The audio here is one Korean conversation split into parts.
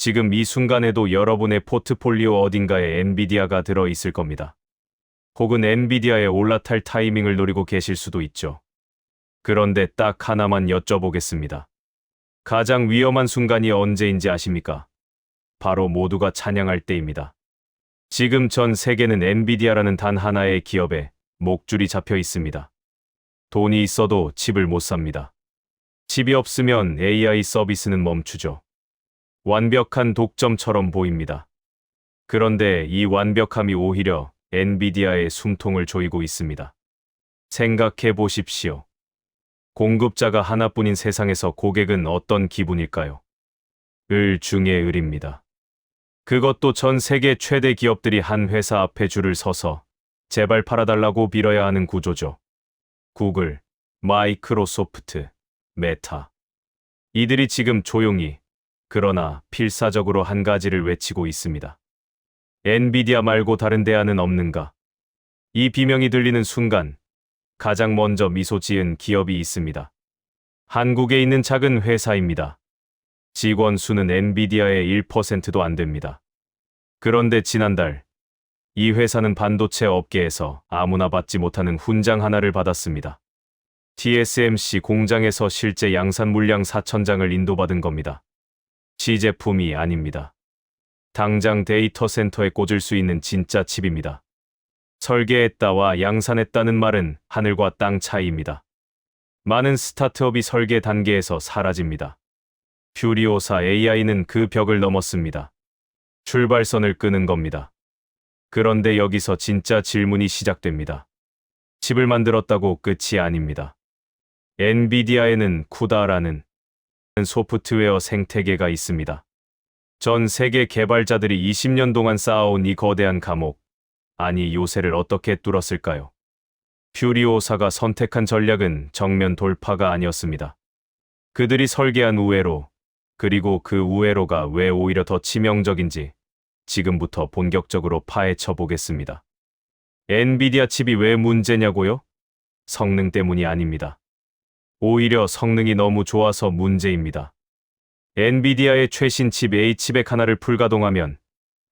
지금 이 순간에도 여러분의 포트폴리오 어딘가에 엔비디아가 들어 있을 겁니다. 혹은 엔비디아에 올라탈 타이밍을 노리고 계실 수도 있죠. 그런데 딱 하나만 여쭤보겠습니다. 가장 위험한 순간이 언제인지 아십니까? 바로 모두가 찬양할 때입니다. 지금 전 세계는 엔비디아라는 단 하나의 기업에 목줄이 잡혀 있습니다. 돈이 있어도 칩을 못 삽니다. 칩이 없으면 AI 서비스는 멈추죠. 완벽한 독점처럼 보입니다. 그런데 이 완벽함이 오히려 엔비디아의 숨통을 조이고 있습니다. 생각해 보십시오. 공급자가 하나뿐인 세상에서 고객은 어떤 기분일까요? 을 중에 을입니다. 그것도 전 세계 최대 기업들이 한 회사 앞에 줄을 서서 제발 팔아달라고 빌어야 하는 구조죠. 구글, 마이크로소프트, 메타. 이들이 지금 조용히, 그러나 필사적으로 한 가지를 외치고 있습니다. 엔비디아 말고 다른 대안은 없는가? 이 비명이 들리는 순간, 가장 먼저 미소 지은 기업이 있습니다. 한국에 있는 작은 회사입니다. 직원 수는 엔비디아의 1%도 안 됩니다. 그런데 지난달, 이 회사는 반도체 업계에서 아무나 받지 못하는 훈장 하나를 받았습니다. TSMC 공장에서 실제 양산 물량 4,000장을 인도받은 겁니다. 시제품이 아닙니다. 당장 데이터 센터에 꽂을 수 있는 진짜 칩입니다. 설계했다와 양산했다는 말은 하늘과 땅 차이입니다. 많은 스타트업이 설계 단계에서 사라집니다. 퓨리오사 AI는 그 벽을 넘었습니다. 출발선을 끄는 겁니다. 그런데 여기서 진짜 질문이 시작됩니다. 칩을 만들었다고 끝이 아닙니다. 엔비디아에는 쿠다라는 소프트웨어 생태계가 있습니다. 전 세계 개발자들이 20년 동안 쌓아온 이 거대한 감옥, 아니 요새를 어떻게 뚫었을까요? 퓨리오사가 선택한 전략은 정면 돌파가 아니었습니다. 그들이 설계한 우회로, 그리고 그 우회로가 왜 오히려 더 치명적인지 지금부터 본격적으로 파헤쳐 보겠습니다. 엔비디아 칩이 왜 문제냐고요? 성능 때문이 아닙니다. 오히려 성능이 너무 좋아서 문제입니다. 엔비디아의 최신 칩 H백 하나를 풀가동하면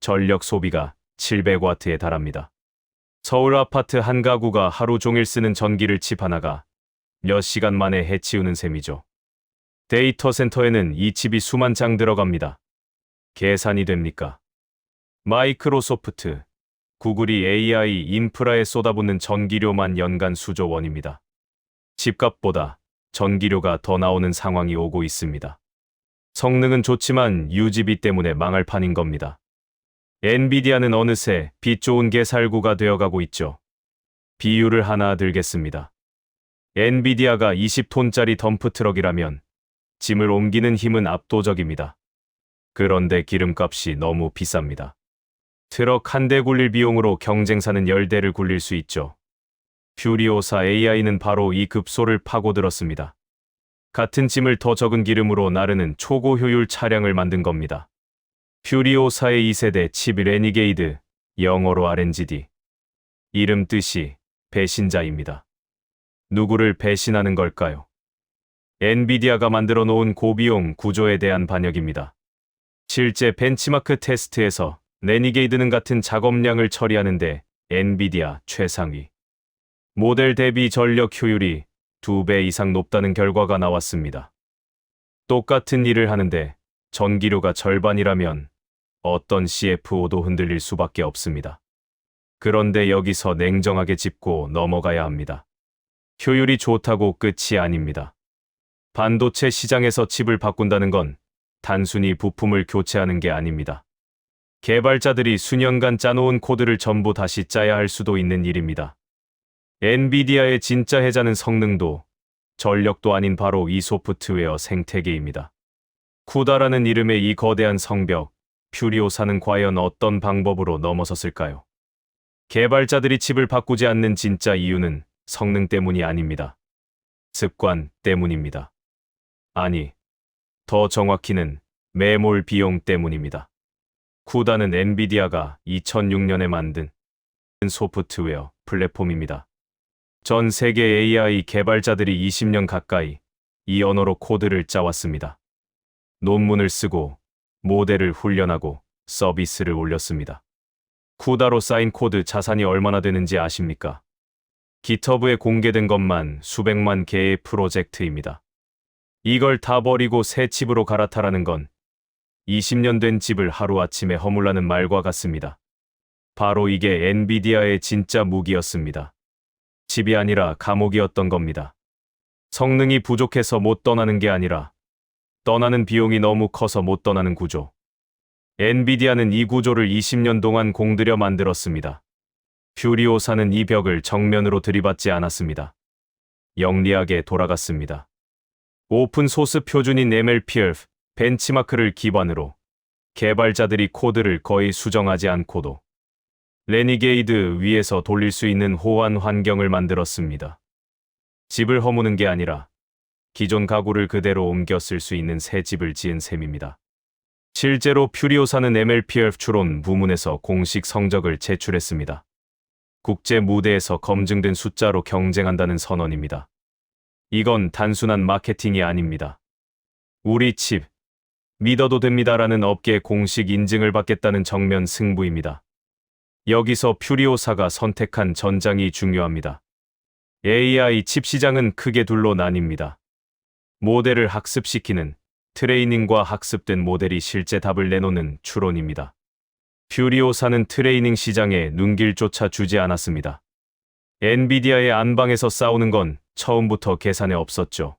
전력 소비가 700W에 달합니다. 서울 아파트 한 가구가 하루 종일 쓰는 전기를 칩 하나가 몇 시간 만에 해치우는 셈이죠. 데이터 센터에는 이 칩이 수만 장 들어갑니다. 계산이 됩니까? 마이크로소프트, 구글이 AI 인프라에 쏟아붓는 전기료만 연간 수조 원입니다. 집값보다 전기료가 더 나오는 상황이 오고 있습니다. 성능은 좋지만 유지비 때문에 망할 판인 겁니다. 엔비디아는 어느새 빛 좋은 개살구가 되어가고 있죠. 비유를 하나 들겠습니다. 엔비디아가 20톤짜리 덤프트럭이라면 짐을 옮기는 힘은 압도적입니다. 그런데 기름값이 너무 비쌉니다. 트럭 한 대 굴릴 비용으로 경쟁사는 10대를 굴릴 수 있죠. 퓨리오사 AI는 바로 이 급소를 파고들었습니다. 같은 짐을 더 적은 기름으로 나르는 초고 효율 차량을 만든 겁니다. 퓨리오사의 2세대 칩 레니게이드, 영어로 RNGD. 이름 뜻이 배신자입니다. 누구를 배신하는 걸까요? 엔비디아가 만들어 놓은 고비용 구조에 대한 반역입니다. 실제 벤치마크 테스트에서 레니게이드는 같은 작업량을 처리하는데 엔비디아 최상위. 모델 대비 전력 효율이 2배 이상 높다는 결과가 나왔습니다. 똑같은 일을 하는데 전기료가 절반이라면 어떤 CFO도 흔들릴 수밖에 없습니다. 그런데 여기서 냉정하게 짚고 넘어가야 합니다. 효율이 좋다고 끝이 아닙니다. 반도체 시장에서 칩을 바꾼다는 건 단순히 부품을 교체하는 게 아닙니다. 개발자들이 수년간 짜놓은 코드를 전부 다시 짜야 할 수도 있는 일입니다. 엔비디아의 진짜 해자는 성능도 전력도 아닌 바로 이 소프트웨어 생태계입니다. 쿠다라는 이름의 이 거대한 성벽, 퓨리오사는 과연 어떤 방법으로 넘어섰을까요? 개발자들이 칩을 바꾸지 않는 진짜 이유는 성능 때문이 아닙니다. 습관 때문입니다. 아니, 더 정확히는 매몰 비용 때문입니다. 쿠다는 엔비디아가 2006년에 만든 소프트웨어 플랫폼입니다. 전 세계 AI 개발자들이 20년 가까이 이 언어로 코드를 짜왔습니다. 논문을 쓰고 모델을 훈련하고 서비스를 올렸습니다. 쿠다로 쌓인 코드 자산이 얼마나 되는지 아십니까? 깃허브에 공개된 것만 수백만 개의 프로젝트입니다. 이걸 다 버리고 새 칩으로 갈아타라는 건 20년 된 집을 하루아침에 허물라는 말과 같습니다. 바로 이게 엔비디아의 진짜 무기였습니다. 집이 아니라 감옥이었던 겁니다. 성능이 부족해서 못 떠나는 게 아니라 떠나는 비용이 너무 커서 못 떠나는 구조. 엔비디아는 이 구조를 20년 동안 공들여 만들었습니다. 퓨리오사는 이 벽을 정면으로 들이받지 않았습니다. 영리하게 돌아갔습니다. 오픈소스 표준인 MLPF, 벤치마크를 기반으로 개발자들이 코드를 거의 수정하지 않고도 레니게이드 위에서 돌릴 수 있는 호환 환경을 만들었습니다. 집을 허무는 게 아니라 기존 가구를 그대로 옮겨 쓸 수 있는 새 집을 지은 셈입니다. 실제로 퓨리오사는 MLPF 추론 부문에서 공식 성적을 제출했습니다. 국제 무대에서 검증된 숫자로 경쟁한다는 선언입니다. 이건 단순한 마케팅이 아닙니다. 우리 칩, 믿어도 됩니다라는 업계 공식 인증을 받겠다는 정면 승부입니다. 여기서 퓨리오사가 선택한 전장이 중요합니다. AI 칩 시장은 크게 둘로 나뉩니다. 모델을 학습시키는 트레이닝과 학습된 모델이 실제 답을 내놓는 추론입니다. 퓨리오사는 트레이닝 시장에 눈길조차 주지 않았습니다. 엔비디아의 안방에서 싸우는 건 처음부터 계산에 없었죠.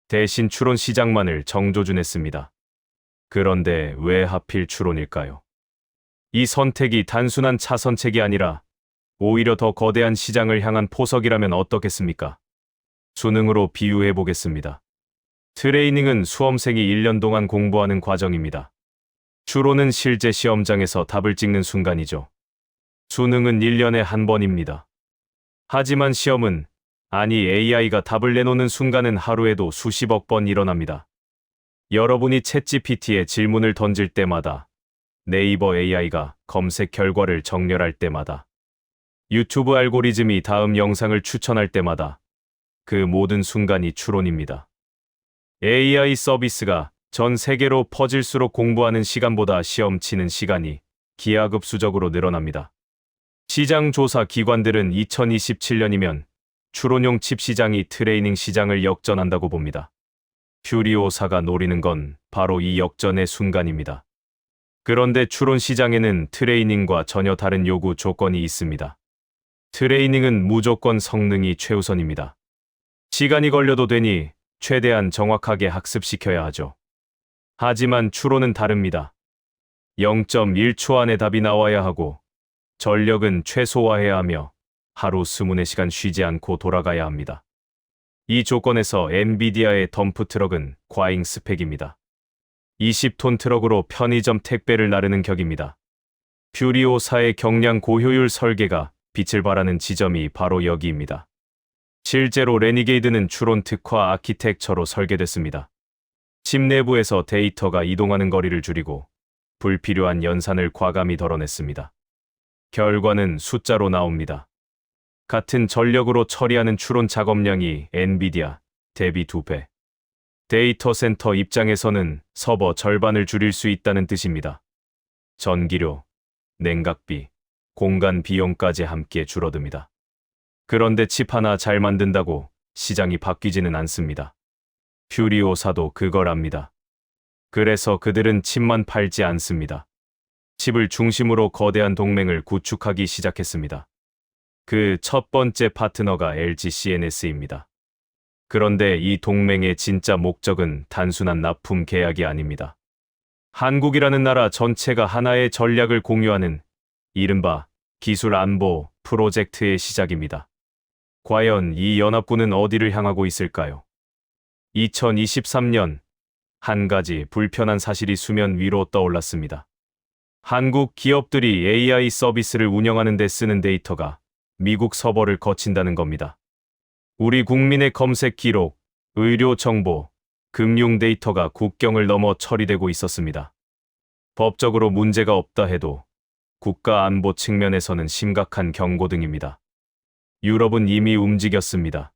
대신 추론 시장만을 정조준했습니다. 그런데 왜 하필 추론일까요? 이 선택이 단순한 차선책이 아니라 오히려 더 거대한 시장을 향한 포석이라면 어떻겠습니까? 수능으로 비유해 보겠습니다. 트레이닝은 수험생이 1년 동안 공부하는 과정입니다. 추론은 실제 시험장에서 답을 찍는 순간이죠. 수능은 1년에 한 번입니다. 하지만 시험은, 아니 AI가 답을 내놓는 순간은 하루에도 수십억 번 일어납니다. 여러분이 챗GPT에 질문을 던질 때마다, 네이버 AI가 검색 결과를 정렬할 때마다, 유튜브 알고리즘이 다음 영상을 추천할 때마다 그 모든 순간이 추론입니다. AI 서비스가 전 세계로 퍼질수록 공부하는 시간보다 시험 치는 시간이 기하급수적으로 늘어납니다. 시장 조사 기관들은 2027년이면 추론용 칩 시장이 트레이닝 시장을 역전한다고 봅니다. 퓨리오사가 노리는 건 바로 이 역전의 순간입니다. 그런데 추론 시장에는 트레이닝과 전혀 다른 요구 조건이 있습니다. 트레이닝은 무조건 성능이 최우선입니다. 시간이 걸려도 되니 최대한 정확하게 학습시켜야 하죠. 하지만 추론은 다릅니다. 0.1초 안에 답이 나와야 하고 전력은 최소화해야 하며 하루 24시간 쉬지 않고 돌아가야 합니다. 이 조건에서 엔비디아의 덤프트럭은 과잉 스펙입니다. 20톤 트럭으로 편의점 택배를 나르는 격입니다. 퓨리오사의 경량 고효율 설계가 빛을 발하는 지점이 바로 여기입니다. 실제로 레니게이드는 추론 특화 아키텍처로 설계됐습니다. 칩 내부에서 데이터가 이동하는 거리를 줄이고 불필요한 연산을 과감히 덜어냈습니다. 결과는 숫자로 나옵니다. 같은 전력으로 처리하는 추론 작업량이 엔비디아 대비 2배. 데이터 센터 입장에서는 서버 절반을 줄일 수 있다는 뜻입니다. 전기료, 냉각비, 공간 비용까지 함께 줄어듭니다. 그런데 칩 하나 잘 만든다고 시장이 바뀌지는 않습니다. 퓨리오사도 그걸 압니다. 그래서 그들은 칩만 팔지 않습니다. 칩을 중심으로 거대한 동맹을 구축하기 시작했습니다. 그 첫 번째 파트너가 LG CNS입니다. 그런데 이 동맹의 진짜 목적은 단순한 납품 계약이 아닙니다. 한국이라는 나라 전체가 하나의 전략을 공유하는 이른바 기술 안보 프로젝트의 시작입니다. 과연 이 연합군은 어디를 향하고 있을까요? 2023년 한 가지 불편한 사실이 수면 위로 떠올랐습니다. 한국 기업들이 AI 서비스를 운영하는 데 쓰는 데이터가 미국 서버를 거친다는 겁니다. 우리 국민의 검색 기록, 의료 정보, 금융 데이터가 국경을 넘어 처리되고 있었습니다. 법적으로 문제가 없다 해도 국가 안보 측면에서는 심각한 경고등입니다. 유럽은 이미 움직였습니다.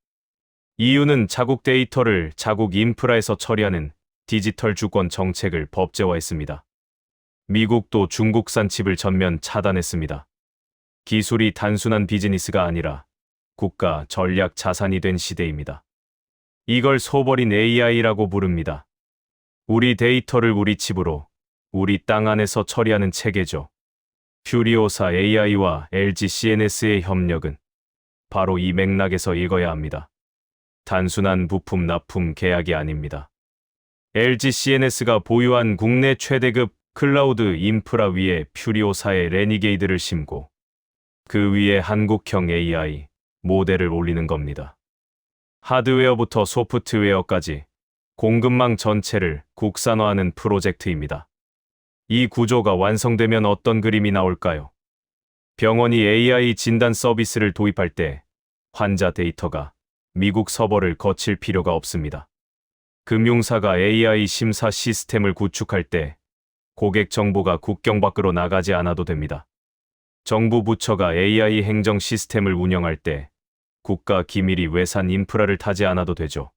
EU는 자국 데이터를 자국 인프라에서 처리하는 디지털 주권 정책을 법제화했습니다. 미국도 중국산 칩을 전면 차단했습니다. 기술이 단순한 비즈니스가 아니라 국가 전략 자산이 된 시대입니다. 이걸 소버린 AI라고 부릅니다. 우리 데이터를 우리 칩으로, 우리 땅 안에서 처리하는 체계죠. 퓨리오사 AI와 LG CNS의 협력은 바로 이 맥락에서 읽어야 합니다. 단순한 부품 납품 계약이 아닙니다. LG CNS가 보유한 국내 최대급 클라우드 인프라 위에 퓨리오사의 레니게이드를 심고 그 위에 한국형 AI 모델을 올리는 겁니다. 하드웨어부터 소프트웨어까지 공급망 전체를 국산화하는 프로젝트입니다. 이 구조가 완성되면 어떤 그림이 나올까요? 병원이 AI 진단 서비스를 도입할 때 환자 데이터가 미국 서버를 거칠 필요가 없습니다. 금융사가 AI 심사 시스템을 구축할 때 고객 정보가 국경 밖으로 나가지 않아도 됩니다. 정부 부처가 AI 행정 시스템을 운영할 때 국가 기밀이 외산 인프라를 타지 않아도 되죠.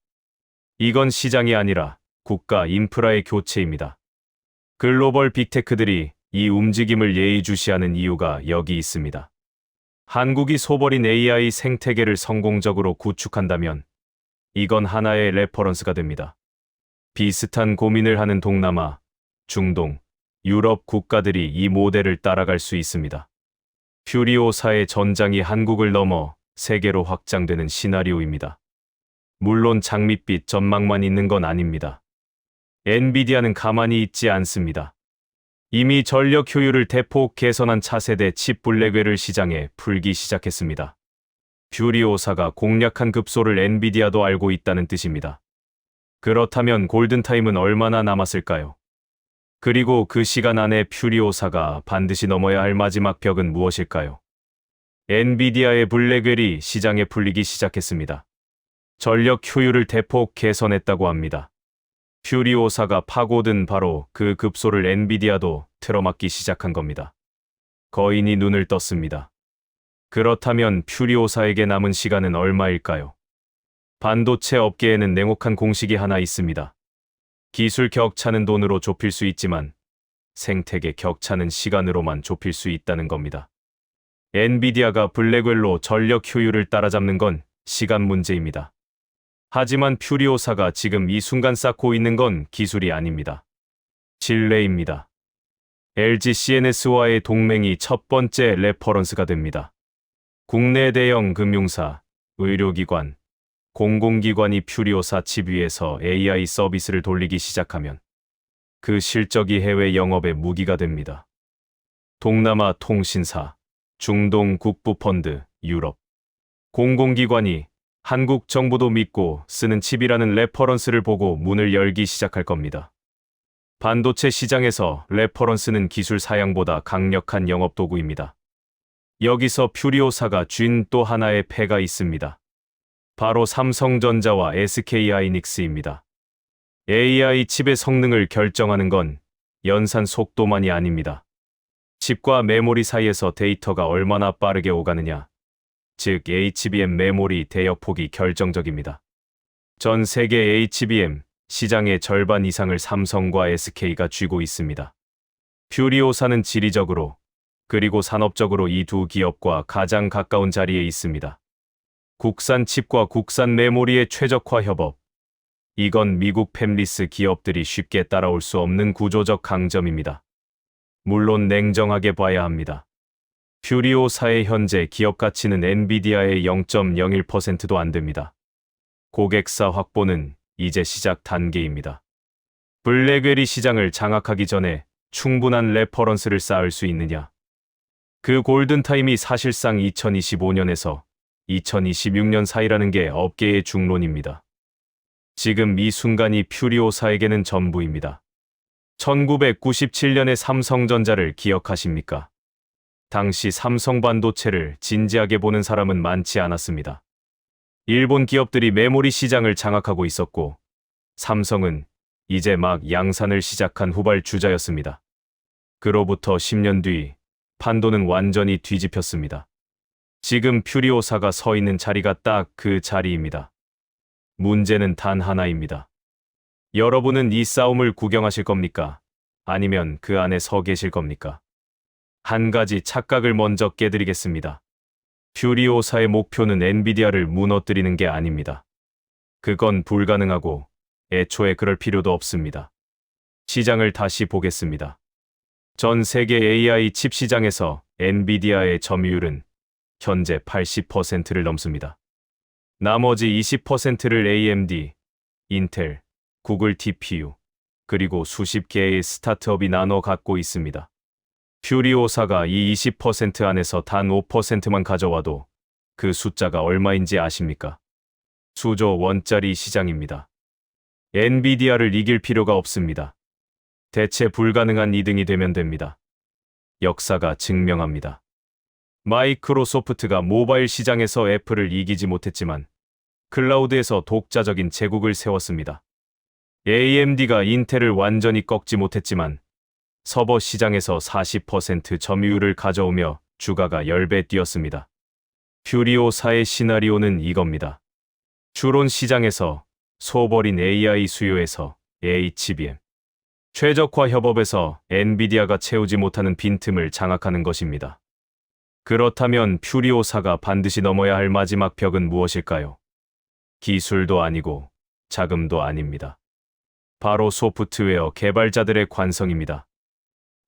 이건 시장이 아니라 국가 인프라의 교체입니다. 글로벌 빅테크들이 이 움직임을 예의주시하는 이유가 여기 있습니다. 한국이 소버린 AI 생태계를 성공적으로 구축한다면 이건 하나의 레퍼런스가 됩니다. 비슷한 고민을 하는 동남아, 중동, 유럽 국가들이 이 모델을 따라갈 수 있습니다. 퓨리오사의 전장이 한국을 넘어 세계로 확장되는 시나리오입니다. 물론 장밋빛 전망만 있는 건 아닙니다. 엔비디아는 가만히 있지 않습니다. 이미 전력 효율을 대폭 개선한 차세대 칩 블랙웰을 시장에 풀기 시작했습니다. 퓨리오사가 공략한 급소를 엔비디아도 알고 있다는 뜻입니다. 그렇다면 골든타임은 얼마나 남았을까요? 그리고 그 시간 안에 퓨리오사가 반드시 넘어야 할 마지막 벽은 무엇일까요? 엔비디아의 블랙웰이 시장에 풀리기 시작했습니다. 전력 효율을 대폭 개선했다고 합니다. 퓨리오사가 파고든 바로 그 급소를 엔비디아도 틀어막기 시작한 겁니다. 거인이 눈을 떴습니다. 그렇다면 퓨리오사에게 남은 시간은 얼마일까요? 반도체 업계에는 냉혹한 공식이 하나 있습니다. 기술 격차는 돈으로 좁힐 수 있지만 생태계 격차는 시간으로만 좁힐 수 있다는 겁니다. 엔비디아가 블랙웰로 전력 효율을 따라잡는 건 시간 문제입니다. 하지만 퓨리오사가 지금 이 순간 쌓고 있는 건 기술이 아닙니다. 신뢰입니다. LG CNS와의 동맹이 첫 번째 레퍼런스가 됩니다. 국내 대형 금융사, 의료기관, 공공기관이 퓨리오사 칩 위에서 AI 서비스를 돌리기 시작하면 그 실적이 해외 영업의 무기가 됩니다. 동남아 통신사, 중동 국부펀드, 유럽 공공기관이 한국 정부도 믿고 쓰는 칩이라는 레퍼런스를 보고 문을 열기 시작할 겁니다. 반도체 시장에서 레퍼런스는 기술 사양보다 강력한 영업 도구입니다. 여기서 퓨리오사가 쥔 또 하나의 패가 있습니다. 바로 삼성전자와 SK하이닉스입니다. AI 칩의 성능을 결정하는 건 연산 속도만이 아닙니다. 칩과 메모리 사이에서 데이터가 얼마나 빠르게 오가느냐, 즉 HBM 메모리 대역폭이 결정적입니다. 전 세계 HBM 시장의 절반 이상을 삼성과 SK가 쥐고 있습니다. 퓨리오사는 지리적으로 그리고 산업적으로 이 두 기업과 가장 가까운 자리에 있습니다. 국산 칩과 국산 메모리의 최적화 협업. 이건 미국 팹리스 기업들이 쉽게 따라올 수 없는 구조적 강점입니다. 물론 냉정하게 봐야 합니다. 퓨리오사의 현재 기업 가치는 엔비디아의 0.01%도 안 됩니다. 고객사 확보는 이제 시작 단계입니다. 블랙웰이 시장을 장악하기 전에 충분한 레퍼런스를 쌓을 수 있느냐. 그 골든타임이 사실상 2025년에서 2026년 사이라는 게 업계의 중론입니다. 지금 이 순간이 퓨리오사에게는 전부입니다. 1997년의 삼성전자를 기억하십니까? 당시 삼성 반도체를 진지하게 보는 사람은 많지 않았습니다. 일본 기업들이 메모리 시장을 장악하고 있었고, 삼성은 이제 막 양산을 시작한 후발주자였습니다. 그로부터 10년 뒤, 판도는 완전히 뒤집혔습니다. 지금 퓨리오사가 서 있는 자리가 딱 그 자리입니다. 문제는 단 하나입니다. 여러분은 이 싸움을 구경하실 겁니까? 아니면 그 안에 서 계실 겁니까? 한 가지 착각을 먼저 깨드리겠습니다. 퓨리오사의 목표는 엔비디아를 무너뜨리는 게 아닙니다. 그건 불가능하고 애초에 그럴 필요도 없습니다. 시장을 다시 보겠습니다. 전 세계 AI 칩 시장에서 엔비디아의 점유율은 현재 80%를 넘습니다. 나머지 20%를 AMD, 인텔, 구글 TPU, 그리고 수십 개의 스타트업이 나눠 갖고 있습니다. 퓨리오사가 이 20% 안에서 단 5%만 가져와도 그 숫자가 얼마인지 아십니까? 수조 원짜리 시장입니다. 엔비디아를 이길 필요가 없습니다. 대체 불가능한 2등이 되면 됩니다. 역사가 증명합니다. 마이크로소프트가 모바일 시장에서 애플을 이기지 못했지만 클라우드에서 독자적인 제국을 세웠습니다. AMD가 인텔을 완전히 꺾지 못했지만 서버 시장에서 40% 점유율을 가져오며 주가가 10배 뛰었습니다. 퓨리오사의 시나리오는 이겁니다. 추론 시장에서 소버린 AI 수요에서 HBM 최적화 협업에서 엔비디아가 채우지 못하는 빈틈을 장악하는 것입니다. 그렇다면 퓨리오사가 반드시 넘어야 할 마지막 벽은 무엇일까요? 기술도 아니고 자금도 아닙니다. 바로 소프트웨어 개발자들의 관성입니다.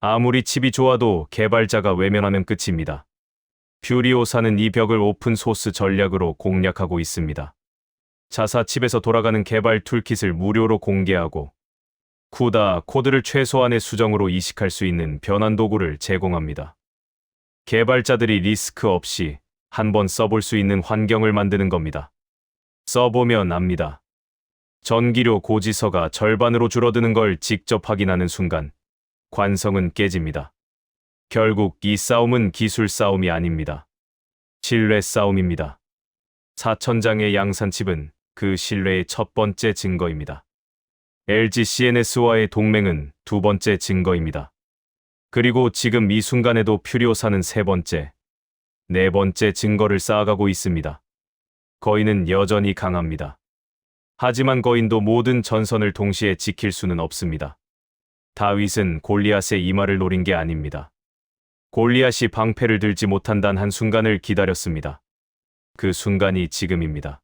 아무리 칩이 좋아도 개발자가 외면하면 끝입니다. 퓨리오사는 이 벽을 오픈소스 전략으로 공략하고 있습니다. 자사 칩에서 돌아가는 개발 툴킷을 무료로 공개하고 쿠다 코드를 최소한의 수정으로 이식할 수 있는 변환 도구를 제공합니다. 개발자들이 리스크 없이 한번 써볼 수 있는 환경을 만드는 겁니다. 써보면 압니다. 전기료 고지서가 절반으로 줄어드는 걸 직접 확인하는 순간 관성은 깨집니다. 결국 이 싸움은 기술 싸움이 아닙니다. 신뢰 싸움입니다. 4,000장의 양산칩은 그 신뢰의 첫 번째 증거입니다. LG CNS와의 동맹은 두 번째 증거입니다. 그리고 지금 이 순간에도 퓨리오사는 세 번째, 네 번째 증거를 쌓아가고 있습니다. 거인은 여전히 강합니다. 하지만 거인도 모든 전선을 동시에 지킬 수는 없습니다. 다윗은 골리앗의 이마를 노린 게 아닙니다. 골리앗이 방패를 들지 못한 단 한순간을 기다렸습니다. 그 순간이 지금입니다.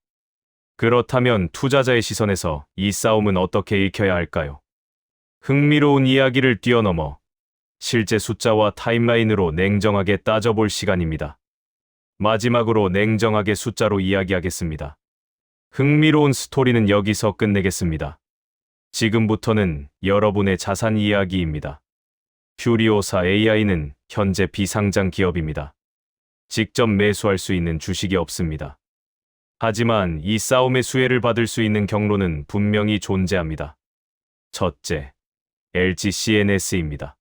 그렇다면 투자자의 시선에서 이 싸움은 어떻게 읽혀야 할까요? 흥미로운 이야기를 뛰어넘어 실제 숫자와 타임라인으로 냉정하게 따져볼 시간입니다. 마지막으로 냉정하게 숫자로 이야기하겠습니다. 흥미로운 스토리는 여기서 끝내겠습니다. 지금부터는 여러분의 자산 이야기입니다. 퓨리오사 AI는 현재 비상장 기업입니다. 직접 매수할 수 있는 주식이 없습니다. 하지만 이 싸움의 수혜를 받을 수 있는 경로는 분명히 존재합니다. 첫째, LG CNS입니다.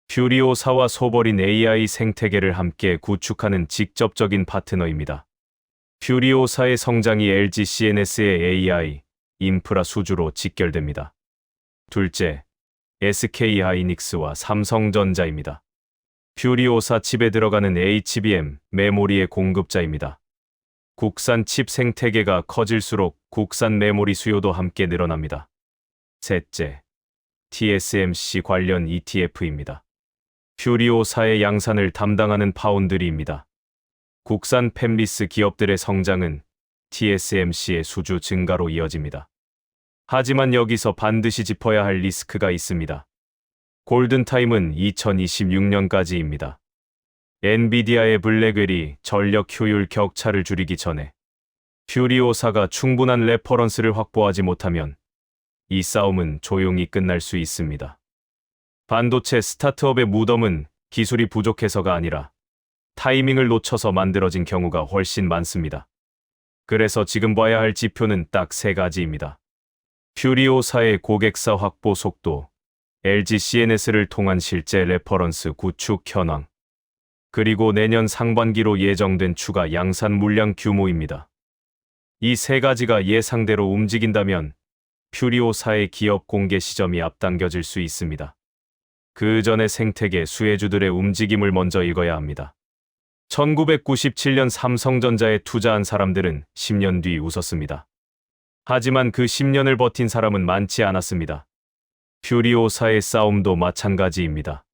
퓨리오사와 소버린 AI 생태계를 함께 구축하는 직접적인 파트너입니다. 퓨리오사의 성장이 LG CNS의 AI, 인프라 수주로 직결됩니다. 둘째, SK하이닉스와 삼성전자입니다. 퓨리오사 칩에 들어가는 HBM 메모리의 공급자입니다. 국산 칩 생태계가 커질수록 국산 메모리 수요도 함께 늘어납니다. 셋째, TSMC 관련 ETF입니다. 퓨리오사의 양산을 담당하는 파운드리입니다. 국산 팹리스 기업들의 성장은 TSMC의 수주 증가로 이어집니다. 하지만 여기서 반드시 짚어야 할 리스크가 있습니다. 골든타임은 2026년까지입니다. 엔비디아의 블랙웰이 전력 효율 격차를 줄이기 전에 퓨리오사가 충분한 레퍼런스를 확보하지 못하면 이 싸움은 조용히 끝날 수 있습니다. 반도체 스타트업의 무덤은 기술이 부족해서가 아니라 타이밍을 놓쳐서 만들어진 경우가 훨씬 많습니다. 그래서 지금 봐야 할 지표는 딱 세 가지입니다. 퓨리오사의 고객사 확보 속도, LG CNS를 통한 실제 레퍼런스 구축 현황, 그리고 내년 상반기로 예정된 추가 양산 물량 규모입니다. 이 세 가지가 예상대로 움직인다면 퓨리오사의 기업 공개 시점이 앞당겨질 수 있습니다. 그 전에 생태계 수혜주들의 움직임을 먼저 읽어야 합니다. 1997년 삼성전자에 투자한 사람들은 10년 뒤 웃었습니다. 하지만 그 10년을 버틴 사람은 많지 않았습니다. 퓨리오사의 싸움도 마찬가지입니다.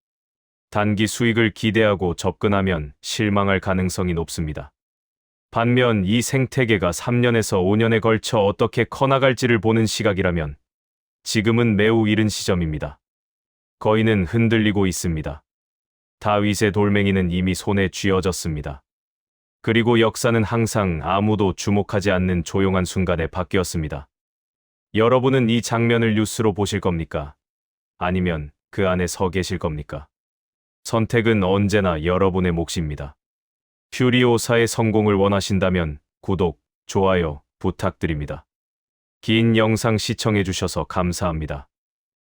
단기 수익을 기대하고 접근하면 실망할 가능성이 높습니다. 반면 이 생태계가 3년에서 5년에 걸쳐 어떻게 커나갈지를 보는 시각이라면 지금은 매우 이른 시점입니다. 거인은 흔들리고 있습니다. 다윗의 돌멩이는 이미 손에 쥐어졌습니다. 그리고 역사는 항상 아무도 주목하지 않는 조용한 순간에 바뀌었습니다. 여러분은 이 장면을 뉴스로 보실 겁니까? 아니면 그 안에 서 계실 겁니까? 선택은 언제나 여러분의 몫입니다. 퓨리오사의 성공을 원하신다면 구독, 좋아요 부탁드립니다. 긴 영상 시청해주셔서 감사합니다.